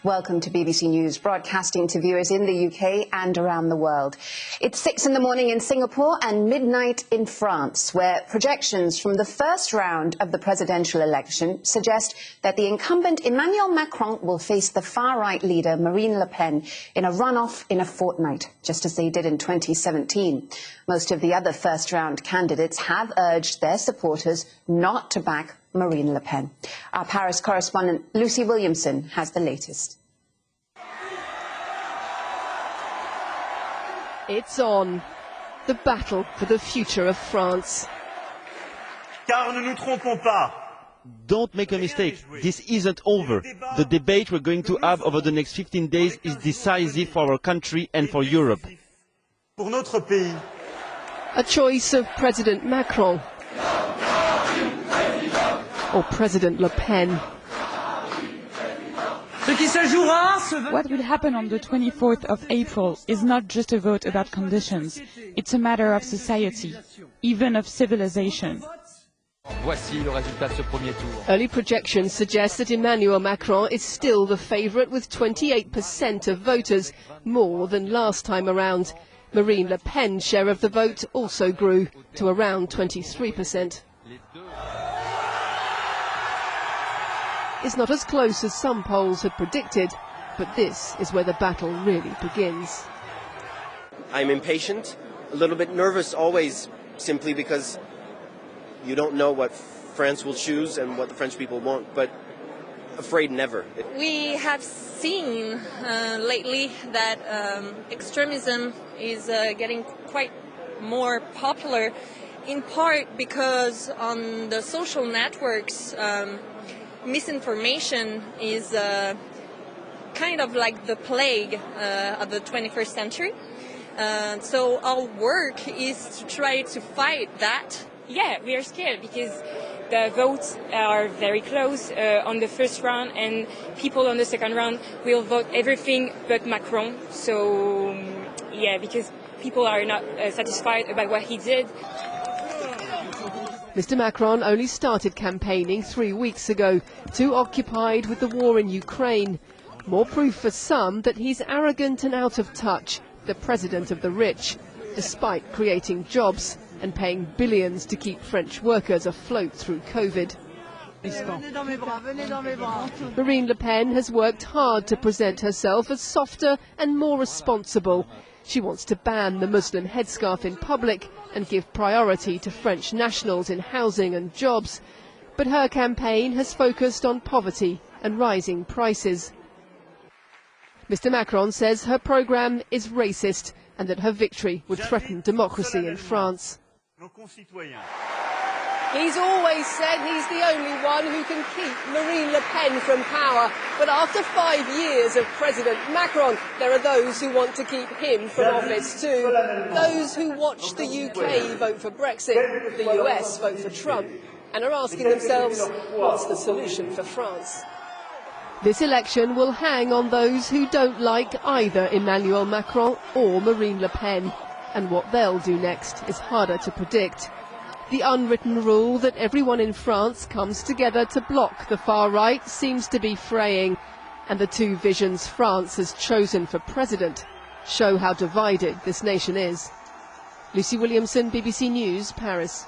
Welcome to BBC News, broadcasting to viewers in the UK and around the world. It's 6 in the morning in Singapore and midnight in France, where projections from the first round of the presidential election suggest that the incumbent Emmanuel Macron will face the far-right leader Marine Le Pen in a runoff in a fortnight, just as they did in 2017. Most of the other first-round candidates have urged their supporters not to back Marine Le Pen. Our Paris correspondent Lucy Williamson has the latest. It's on. The battle for the future of France. Car ne nous trompons pas. Don't make a mistake, this isn't over. The debate we're going to have over the next 15 days is decisive for our country and for Europe. Pour notre pays. A choice of President Macron or President Le Pen. What will happen on the 24th of April is not just a vote about conditions. It's a matter of society, even of civilization. Early projections suggest that Emmanuel Macron is still the favourite with 28% of voters, more than last time around. Marine Le Pen's share of the vote also grew to around 23%. It's not as close as some polls had predicted, but this is where the battle really begins. I'm impatient, a little bit nervous always, simply because you don't know what France will choose and what the French people want, but afraid never. We have seen lately that extremism is getting quite more popular, in part because on the social networks, misinformation is kind of like the plague of the 21st century. So our work is to try to fight that. Yeah, we are scared because the votes are very close on the first round, and people on the second round will vote everything but Macron. So, yeah, because people are not satisfied about what he did. Mr. Macron only started campaigning 3 weeks ago, too occupied with the war in Ukraine. More proof for some that he's arrogant and out of touch, the president of the rich, despite creating jobs and paying billions to keep French workers afloat through COVID. Marine Le Pen has worked hard to present herself as softer and more responsible. She wants to ban the Muslim headscarf in public and give priority to French nationals in housing and jobs. But her campaign has focused on poverty and rising prices. Mr. Macron says her programme is racist and that her victory would threaten democracy in France. He's always said he's the only one who can keep Marine Le Pen from power. But after 5 years of President Macron, there are those who want to keep him from office too. Those who watch the UK vote for Brexit, the US vote for Trump, and are asking themselves, what's the solution for France? This election will hang on those who don't like either Emmanuel Macron or Marine Le Pen. And what they'll do next is harder to predict. The unwritten rule that everyone in France comes together to block the far right seems to be fraying, and the two visions France has chosen for president show how divided this nation is. Lucy Williamson, BBC News, Paris.